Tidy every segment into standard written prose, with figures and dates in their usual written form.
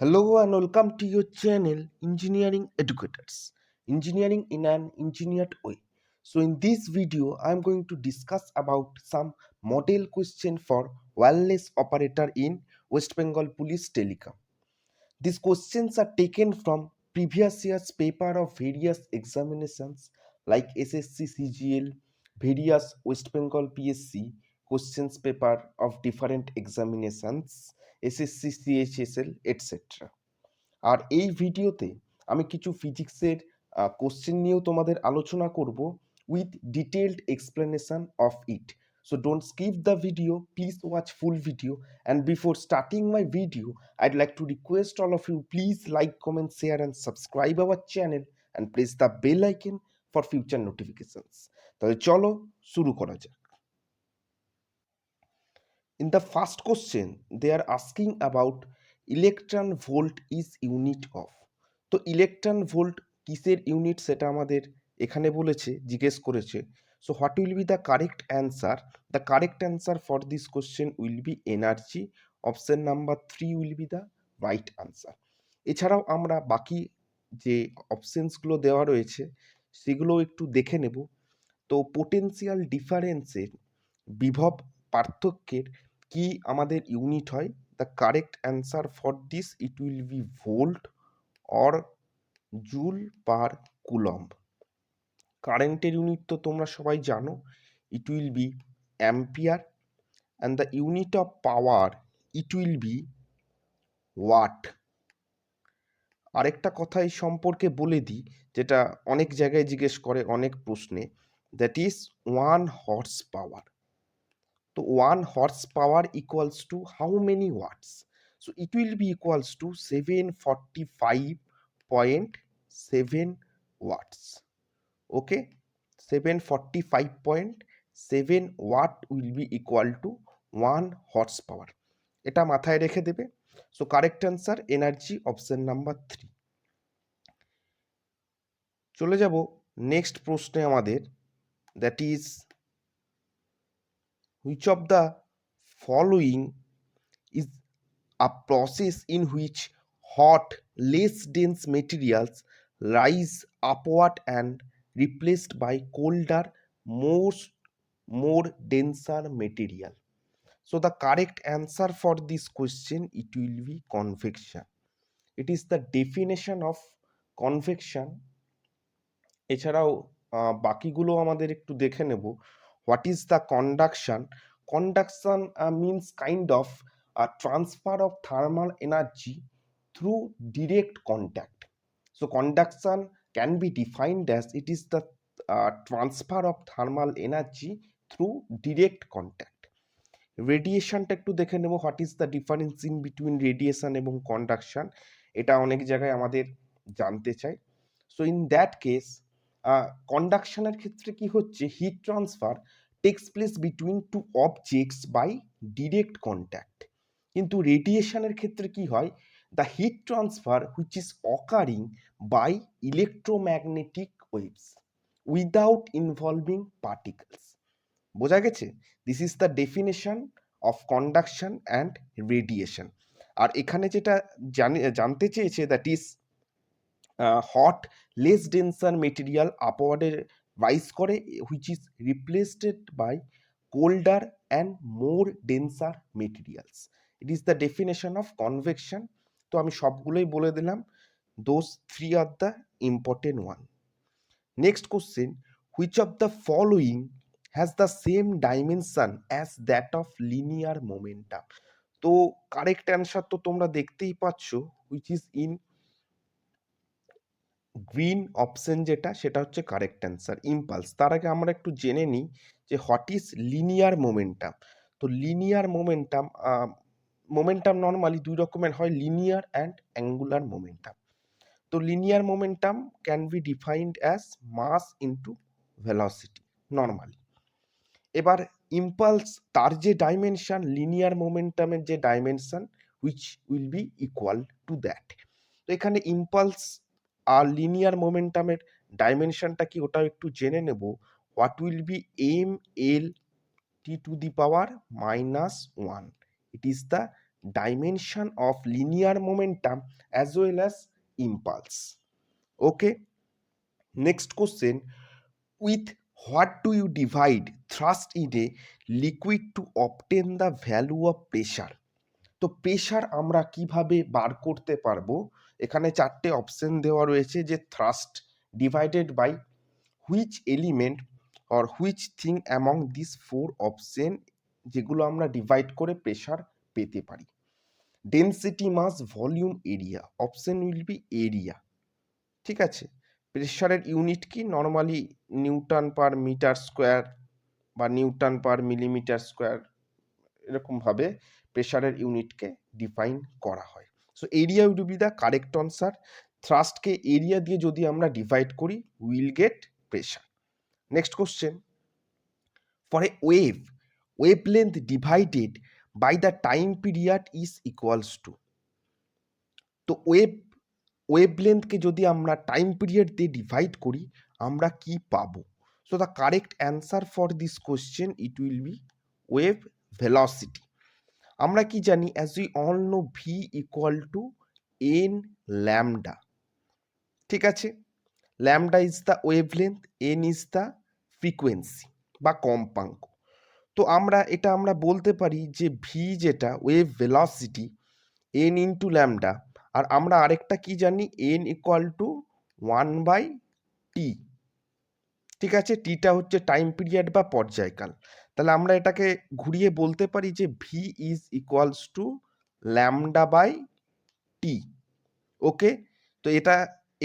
Hello and welcome to your channel Engineering Educators. Engineering in an engineered way. So in this video I am going to discuss about some model question for wireless operator in West Bengal Police Telecom. These questions are taken from previous year's paper of various examinations like SSC CGL, various West Bengal PSC questions paper of different examinations, SSC CHSL, etc. আর এই ভিডিওতে আমি কিছু ফিজিক্সের question নিয়েও তোমাদের আলোচনা করব with detailed explanation of it. So don't skip the video, please watch full video. And before starting my video, I'd like to request all of you, please like, comment, share and subscribe our channel and press the bell icon for future notifications. তাহলে চলো শুরু করা যাক। In the first question, they are asking about electron volt is unit of. তো electron volt কিসের unit সেটা আমাদের এখানে বলেছে, জিজ্ঞেস করেছে। So what will be the correct answer? The correct answer for this question will be energy. Option number 3 will be the right answer. এছাড়াও আমরা বাকি যে অপশনসগুলো দেওয়া রয়েছে সেগুলো একটু দেখে নেব। তো পোটেনশিয়াল ডিফারেন্সের বিভব পার্থক্যের কি আমাদের ইউনিট হয়? The correct answer for this it will be volt or joule per coulomb. কারেন্টের ইউনিট তো তোমরা সবাই জানো, it will be ampere. And the unit of power it will be watt. আরেকটা কথা এই সম্পর্কে বলে দিই, যেটা অনেক জায়গায় জিজ্ঞেস করে অনেক প্রশ্নে, দ্যাট ইজ 1 হর্স পাওয়ার। তো 1 horse power equals to how many watts? So it will be equals to 745.7 watts. Okay, 745.7 watt will be equal to 1 horse power. এটা মাথায় রেখে দেবে। So correct answer energy, option number 3। চলে যাব next প্রশ্নে আমাদের, that is which of the following is a process in which hot, less dense materials rise upward and replaced by colder, more denser material. So the correct answer for this question, it will be convection. It is the definition of convection. এছাড়াও বাকিগুলো আমাদের একটু দেখে নেব। What is the conduction? Conduction means kind of transfer of thermal energy through direct contact. So conduction can be defined as it is the transfer of thermal energy through direct contact. রেডিয়েশনটা একটু দেখে নেব, what is the difference in between radiation এবং conduction, এটা অনেক জায়গায় আমাদের জানতে চাই। সো ইন দ্যাট কেস কন্ডাকশনের ক্ষেত্রে কি হচ্ছে, heat transfer takes place between two objects by direct contact. কিন্তু রেডিয়েশনের ক্ষেত্রে কি হয়, the heat transfer which is occurring by electromagnetic waves without involving particles. বোঝা গেছে? This is the definition of conduction and radiation. আর এখানে যেটা জানতে চেয়েছে, that is hot less denser material আপওয়ার্ডে রাইজ করে, which is replaced by colder and more denser materials. It is the definition of convection. তো আমি সবগুলোই বলে দিলাম, those 3 are the important one. Next question, which of the following has the same dimension as that of linear momentum? তো correct answer তো তোমরা দেখতেই পাচ্ছ, which is in green option, যেটা সেটা হচ্ছে কারেক্ট অ্যান্সার, ইম্পালস। তার আগে আমরা একটু জেনে নিই যে হোয়াট ইজ লিনিয়ার মোমেন্টাম। তো লিনিয়ার মোমেন্টাম, মোমেন্টাম নর্মালি দুই রকমের হয়, লিনিয়ার অ্যান্ড অ্যাঙ্গুলার মোমেন্টাম। তো linear momentum can be defined as mass into velocity normally. এবার ইম্পালস, তার যে ডাইমেনশন, লিনিয়ার মোমেন্টামের যে dimension, which will be equal to that. তো এখানে ইম্পালস আর লিনিয়ার মোমেন্টামের ডাইমেনশনটা কি, ওটাও একটু জেনে নেব। What will be M L T to the power -1, it is the dimension of linear momentum as well as impulse. Okay, next question. With what do you divide thrust in a liquid to obtain the value of pressure? তো pressure আমরা কিভাবে বার করতে পারবো? এখানে চারটে option দেওয়া রয়েছে যে thrust divided by which element or which thing among this four option, যেগুলো আমরা ডিভাইড করে প্রেশার পেতে পারি। Density, mass, volume, area. Option will be area. ঠিক আছে, প্রেশারের ইউনিট কি? Normally newton per metre square বা নিউটন পার মিলিমিটার স্কোয়ার, এরকমভাবে প্রেশারের ইউনিটকে ডিফাইন করা হয়। So area will be the correct answer. থ্রাস্টকে এরিয়া দিয়ে যদি আমরা ডিভাইড করি, will get pressure. Next question, for a wavelength divided by the time period is equals to. তো ওয়েভ লেন্থকে যদি আমরা টাইম পিরিয়ড দিয়ে ডিভাইড করি, আমরা কি পাবো? So the correct answer for this question it will be wave velocity. আমরা কি জানি? As we all know, v equal to n lambda. ঠিক আছে, lambda is the wavelength, n is the frequency বা কম্পাঙ্ক। তো আমরা বলতে পারি যে ভি যেটা wave velocity, n into lambda, আর আমরা আরেকটা কি জানি? N equal to 1/t। ঠিক আছে, টিটা হচ্ছে টাইম পিরিয়ড বা পর্যায়কাল। তাহলে আমরা এটাকে ঘুরিয়ে বলতে পারি যে v is equals to lambda by t. Okay, তো এটা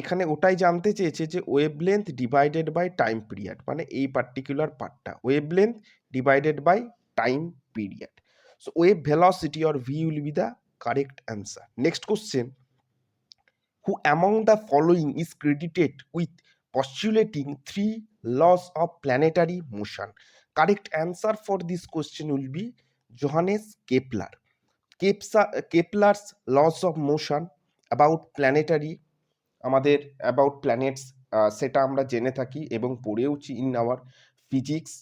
এখানে ওটাই জানতে চেয়েছে যে wavelength divided by time period, মানে এই পার্টিকুলার পার্টটা wavelength divided by time period. So wave velocity or v will be the correct answer. Next question, who among the following is credited with postulating three laws of planetary motion? Correct answer for this question will be Johannes Kepler. Kepler's laws of motion about planetary, আমাদের about planets, সেটা আমরা জেনে থাকি এবং পড়েওছি in our physics.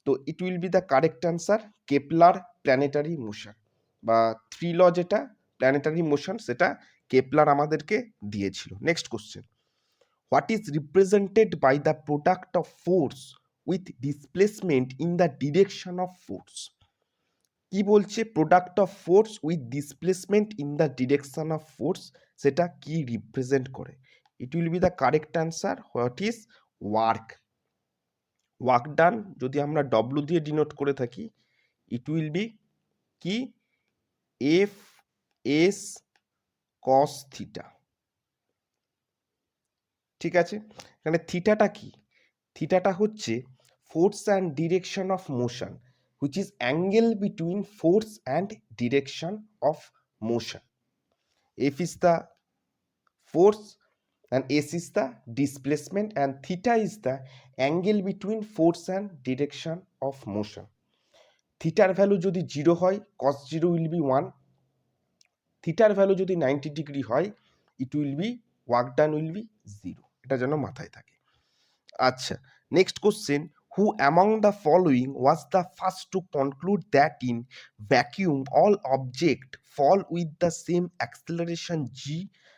তো it will be the correct answer Kepler planetary motion, বা three law যেটা planetary motion, সেটা কেপলার আমাদেরকে দিয়েছিল। Next question, what is represented by the product of force with displacement in the direction of force? কি বলছে? Product of force with displacement in the direction of force, সেটা কি represent করে? It will be the correct answer, what is work. Work done যদি আমরা W দিয়ে denote করে থাকি, ইট উইল বি কি? F S cos theta. ঠিক আছে, এখানে থিটাটা কি? থিটাটা হচ্ছে force and direction of motion, which is angle between force and direction of motion. F is the force and S is the displacement, and theta is the angle between force and direction of motion. থিটার value যদি 0 হয়, cos 0 will be 1. থিটার value যদি 90 degree হয়, it will be work done will be 0. এটা যেন মাথায় থাকে। আচ্ছা, next question, who among the following was the first to conclude that in vacuum all objects fall with the same acceleration g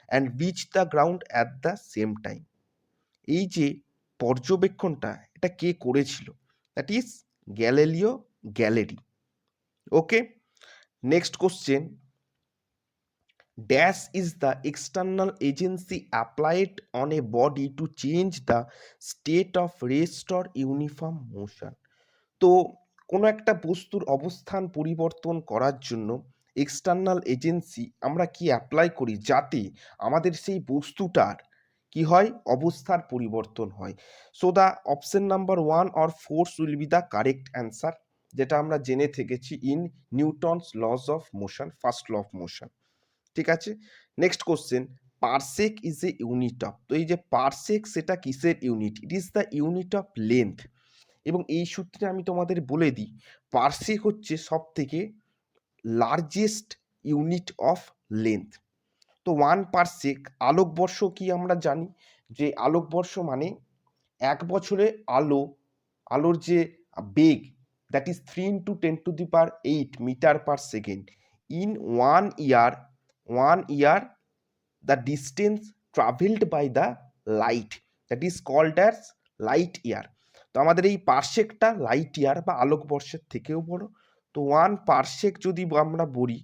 and reach the ground at the same time? এই যে পর্যবেক্ষণটা, এটা কে করেছিল? That is Galileo Galilei. Okay, next question, dash is the external agency applied on a body to change the state of rest or uniform motion? তো কোনো একটা বস্তুর অবস্থান পরিবর্তন করার জন্য এক্সটার্নাল এজেন্সি আমরা কি অ্যাপ্লাই করি যাতে আমাদের সেই বস্তুটার কি হয়? অবস্থার পরিবর্তন হয়। So the option number 1 or force will be the correct answer, যেটা আমরা জেনে থেকেছি in Newton's laws of motion, first law of motion. ঠিক আছে, next question, parsec is a unit of. তো এই যে পারসেক, সেটা কিসের unit? It is the unit of length. এবং এই সূত্রে আমি তোমাদের বলে দিই, পারসেক হচ্ছে সব থেকে লার্জেস্ট ইউনিট অফ লেন্থ। তো 1 পারসেক, আলোকবর্ষ কি আমরা জানি যে আলোকবর্ষ মানে এক বছরে আলোর যে বেগ, that is 3 × 10⁸ metre per second. in 1 year the distance traveled by the light, that is called as light year। তো আমাদের এই পারসেকটা লাইট ইয়ার বা আলোকবর্ষের থেকেও বড়। তো 1 পারসেক যদি আমরা বলি,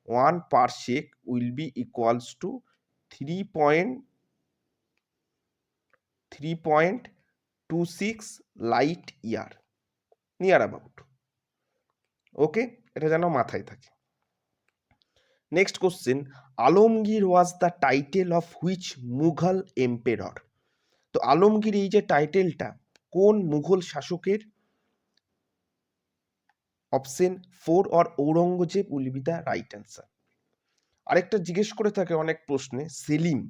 1 parsec will be equals to 3.26 light year, near about. Okay, এটা যেন মাথায় থাকে। Next question, Alamgir was the title of which Mughal emperor. তো আলমগীর এই যে টাইটেলটা কোন মুঘল শাসকের? Option 4 or Aurangzeb will be the right answer. আরেকটা জিজ্ঞেস করে থাকে অনেক প্রশ্নে, সেলিম,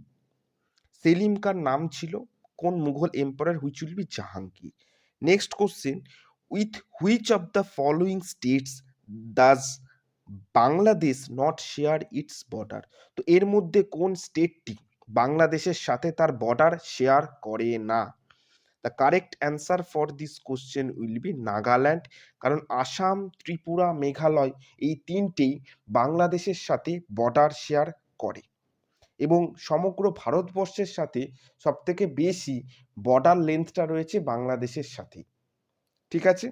সেলিম কার নাম ছিল? কোন Mughal empire? Which will B Jahangir. Next question, with which of the following states does Bangladesh not share it's border. তো এর মধ্যে কোন স্টেটটি বাংলাদেশের সাথে তার বর্ডার শেয়ার করে না? The correct answer for this question will be Nagaland, কারণ আসাম, ত্রিপুরা, মেঘালয় এই তিনটেই বাংলাদেশের সাথে বর্ডার শেয়ার করে এবং সমগ্র ভারতবর্ষের সাথে সবথেকে বেশি বর্ডার লেন্থটা রয়েছে বাংলাদেশের সাথে। ঠিক আছে।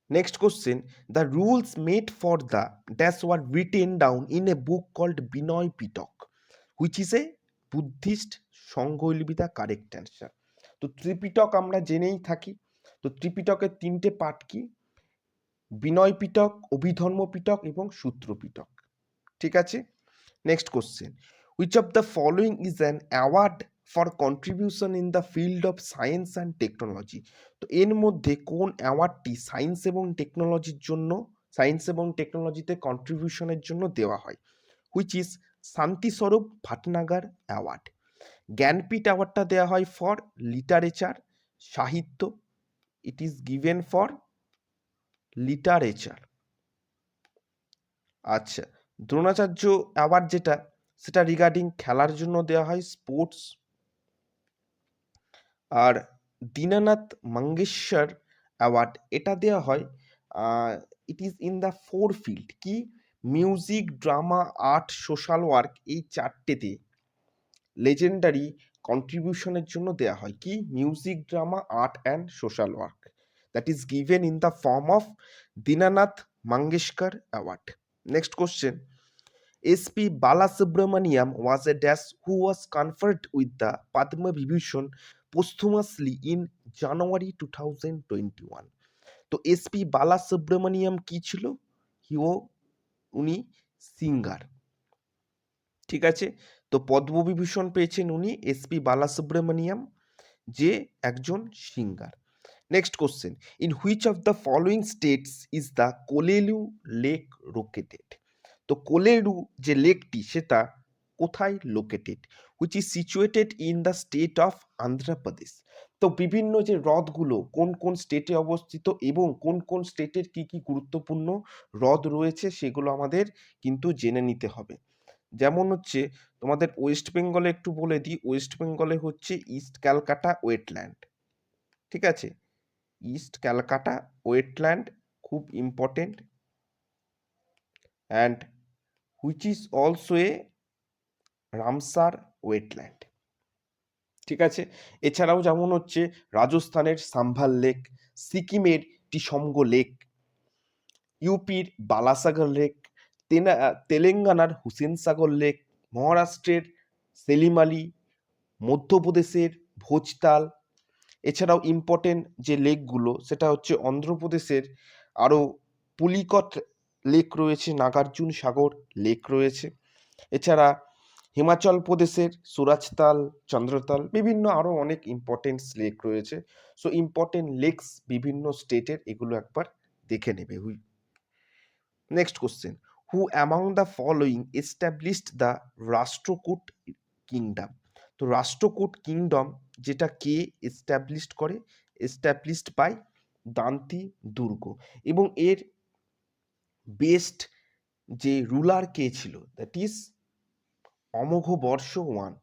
Next question, the rules made for the dash were written down in a book called Vinaya Pitaka which is a Buddhist Sangha will be the correct answer. তো ত্রিপিটক আমরা জেনেই থাকি। তো ত্রিপিটকের 3টে পার্ট কি? বিনয় পিটক, অভিধর্ম পিটক এবং সূত্র পিটক। ঠিক আছে। Next question, which of the following is an award for contribution in the field of science and technology. তো এর মধ্যে কোন অ্যাওয়ার্ডটি সায়েন্স এবং টেকনোলজির জন্য, সায়েন্স এবং টেকনোলজিতে কন্ট্রিবিউশনের জন্য দেওয়া হয়? Which is Shanti Swarup Bhatnagar award. Jnanpith অ্যাওয়ার্ডটা দেওয়া হয় ফর লিটারেচার, সাহিত্য। It is given for literature. আচ্ছা, দ্রোণাচার্য অ্যাওয়ার্ড যেটা, সেটা রিগার্ডিং খেলার জন্য দেওয়া হয়, স্পোর্টস। আর দীনানাথ মঙ্গেশকর অ্যাওয়ার্ড এটা দেওয়া হয়, it is in the 4 field, কি? Music, drama, art, social work, এই 4টেতে লেজেন্ডারি কন্ট্রিবিউশনের জন্য দেওয়া হয়, কি? Music, drama, art and social work. That is given in the form of Dinanath Mangeshkar award. Next question, SP Balasubramaniam was a dash who was conferred with the Padma Vibhushan posthumously in January 2021। তো SP বালাসুব্রমণিয়াম কি ছিল? উনি singer. ঠিক আছে। তো পদ্মবিভূষণ পেয়েছেন উনি SP Balasubramaniam, যে একজন singer. Next question, in which of the following states is the Kolleru lake located. তো কোলেলু যে লেকটি সেটা কোথায় located? Which is situated in the state of Andhra Pradesh. তো বিভিন্ন যে হ্রদগুলো কোন কোন স্টেটে অবস্থিত এবং কোন কোন স্টেটের কি কি গুরুত্বপূর্ণ হ্রদ রয়েছে সেগুলো আমাদের কিন্তু জেনে নিতে হবে। যেমন হচ্ছে তোমাদের ওয়েস্ট বেঙ্গলে একটু বলে দিই, ওয়েস্ট বেঙ্গলে হচ্ছে ইস্ট ক্যালকাটা ওয়েটল্যান্ড। ঠিক আছে, ইস্ট ক্যালকাটা ওয়েটল্যান্ড খুব important, and which is also a Ramsar wetland. ঠিক আছে। এছাড়াও যেমন হচ্ছে রাজস্থানের সাম্ভাল লেক, সিকিমের টিসমগো লেক, ইউপির বালাসাগর লেক, তেলেঙ্গানার হুসেন সাগর লেক, মহারাষ্ট্রের সেলিম আলী, মধ্যপ্রদেশের ভোজতাল। এছাড়াও ইম্পর্টেন্ট যে লেকগুলো সেটা হচ্ছে অন্ধ্রপ্রদেশের আরও পুলিকট লেক রয়েছে, নাগার্জুন সাগর লেক রয়েছে। এছাড়া হিমাচল প্রদেশের সুরাজতাল, চন্দ্রতাল, বিভিন্ন আরও অনেক ইম্পর্টেন্ট লেক রয়েছে। সো ইম্পর্টেন্ট লেকস বিভিন্ন স্টেটের, এগুলো একবার দেখে নেবে। Next question, who among the following established the Rashtrakuta kingdom. তো রাষ্ট্রকূট কিংডম যেটা কে এস্টাবলিশড করে? এস্টাবলিশড বাই দান্তি দুর্গ। এবং এর বেস্ট যে রুলার কে ছিল? That is অমোঘবর্ষ 1।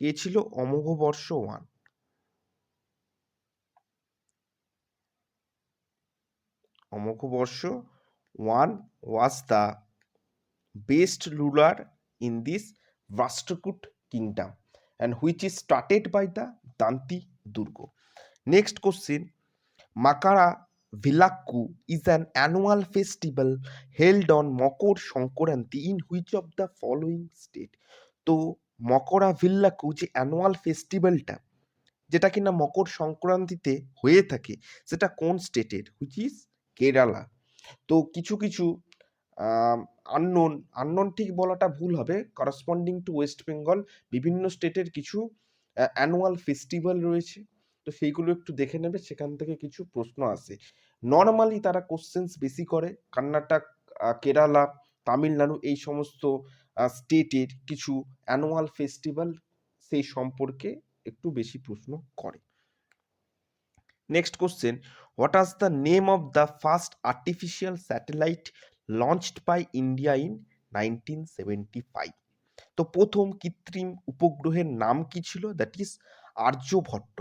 কে ছিল? অমোঘবর্ষ 1। অমোঘবর্ষ 1 was the best ruler in this Rashtrakoot kingdom and which is started by the Danti Durga. Next question, Makara Vilakku is an annual festival held on Mokor Sankranti in which of the following state? তো মকরা ভিল্লাকু যে annual ফেস্টিভ্যালটা যেটা কিনা মকর সংক্রান্তিতে হয়ে থাকে সেটা কোন স্টেটের? Which is Kerala. তো কিছু কিছু আননোন আননোন ঠিক বলাটা ভুল হবে, করসপন্ডিং টু ওয়েস্ট বেঙ্গল বিভিন্ন স্টেটের কিছু অ্যানুয়াল ফেস্টিভ্যাল রয়েছে, তো সেইগুলো একটু দেখে নেবে, সেখান থেকে কিছু প্রশ্ন আসে। নর্মালি তারা কোশ্চেন্স বেশি করে কর্ণাটক, কেরালা, তামিলনাড়ু এই সমস্ত স্টেটের কিছু অ্যানুয়াল ফেস্টিভ্যাল সেই সম্পর্কে একটু বেশি প্রশ্ন করে। Next question, what is the name of the first artificial satellite launched by India in 1975? তো প্রথম কৃত্রিম উপগ্রহের নাম কি ছিল? That is Aryabhata.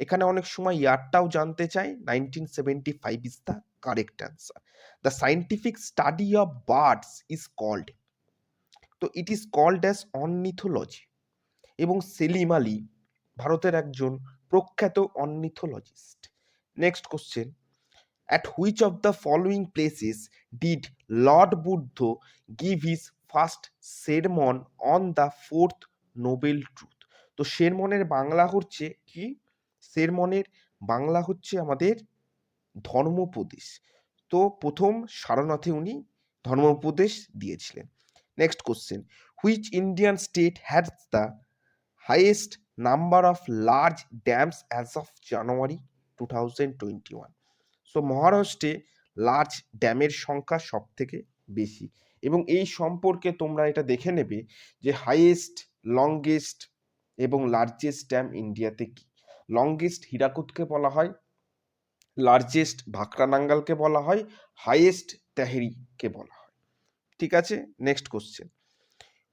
এখানে অনেক সময় ইয়ারটাও জানতে চাই, 1975 is the correct answer. The scientific study of birds is called, তো it is called as ornithology, এবং সেলিম আলী ভারতের একজন প্রখ্যাত ornithologist. Next question, at which of the following places did Lord Buddha give his first sermon on the fourth noble truth? তো sermon-এর বাংলা হচ্ছে কি? sermon-এর বাংলা হচ্ছে আমাদের ধর্মোপদেশ। তো প্রথম সারনাথে উনি ধর্মোপদেশ দিয়েছিলেন। Next question, which Indian state has the highest number of large dams as of January 2021? So মহারাষ্ট্রে লার্জ ড্যামের সংখ্যা সব থেকে বেশি, এবং এই সম্পর্কে তোমরা এটা দেখে নেবে যে হাইয়েস্ট, লংগেস্ট এবং লার্জেস্ট ড্যাম ইন্ডিয়াতে কি। লংগেস্ট হীরাকুদকে বলা হয়, লার্জেস্ট ভাকরানাঙ্গালকে বলা হয়, হাইয়েস্ট তেহরিকে বলা হয়। ঠিক আছে, next question,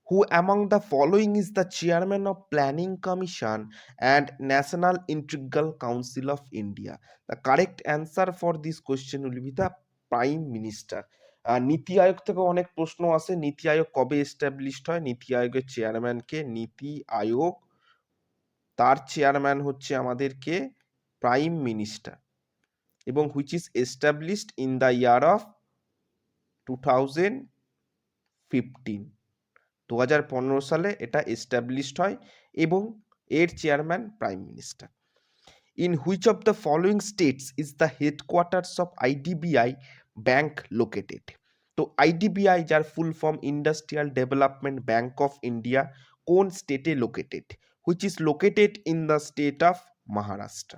who among the following is the chairman of Planning Commission and National Integral Council of India? The correct answer for this question will be the Prime Minister. নীতি আয়োগ থেকে অনেক প্রশ্ন আসে, নীতি আয়োগ কবে এস্টাবলিশড হয়? নীতি আয়োগের চেয়ারম্যান কে? নীতি আয়োগ, তার চেয়ারম্যান হচ্ছে আমাদেরকে প্রাইম মিনিস্টার, এবং which is established in the year of 2015। 2015 সালে এটা এস্টাবলিশড হয় এবং এর chairman prime minister. In which of the following states is the headquarters of IDBI bank located? তো আইডিবিআই যার full form industrial development bank of India কোন স্টেটে located? Which is located in the state of Maharashtra.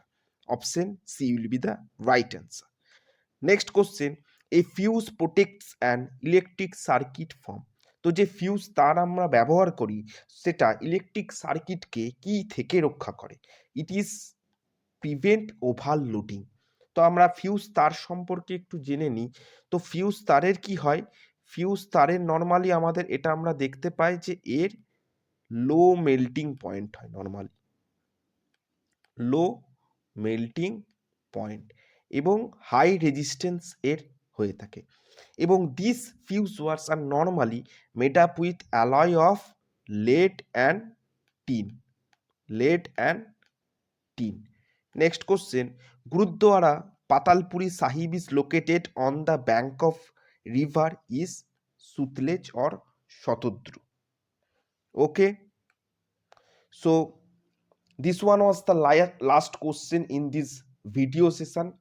Option C will be the right answer. Next question, a fuse protects an electric circuit from? তো যে fuse তার আমরা ব্যবহার করি সেটা electric সার্কিটকে কি থেকে রক্ষা করে? It is prevent overloading. তো আমরা ফিউজ তার সম্পর্কে একটু জেনে নিই। তো ফিউজ তারের কি হয়? ফিউজ তারের নর্মালি আমাদের এটা আমরা দেখতে পাই যে এর লো মেল্টিং পয়েন্ট হয়, নর্মালি লো মেল্টিং পয়েন্ট, এবং হাই রেজিস্ট্যান্স এর হয়ে থাকে, এবং this fuse wires are normally made up with alloy of lead and tin, lead and tin. Next question, Gurudwara Patalpuri Sahib is located on the bank of river is Sutlej or Shatadru. Okay, so this one was the last question in this video session.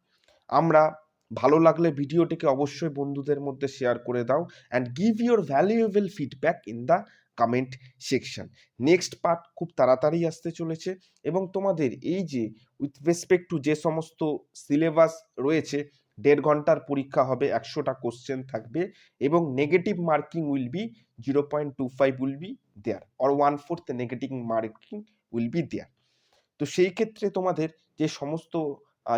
আমরা ভালো লাগলে ভিডিওটিকে অবশ্যই বন্ধুদের মধ্যে share করে দাও and give your valuable feedback in the comment section. Next part খুব তাড়াতাড়ি আসতে চলেছে, এবং তোমাদের এই যে উইথ রেসপেক্ট টু যে সমস্ত সিলেবাস রয়েছে, 1.5 ঘন্টার পরীক্ষা হবে, 100টা কোশ্চেন থাকবে, এবং negative marking will be 0.25 will be there, or 1/4 negative marking will be there. তো সেই ক্ষেত্রে তোমাদের যে সমস্ত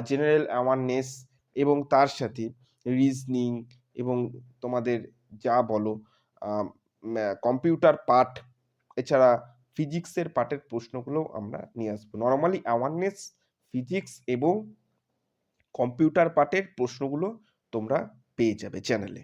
জেনারেল অ্যাওয়ারনেস এবং তার সাথে রিজনিং এবং তোমাদের যা বলো কম্পিউটার পার্ট, এছাড়া ফিজিক্সের পার্টের প্রশ্নগুলো আমরা নিয়ে আসবো। নর্মালি অ্যাওয়ারনেস, ফিজিক্স এবং কম্পিউটার পার্টের প্রশ্নগুলো তোমরা পেয়ে যাবে চ্যানেলে।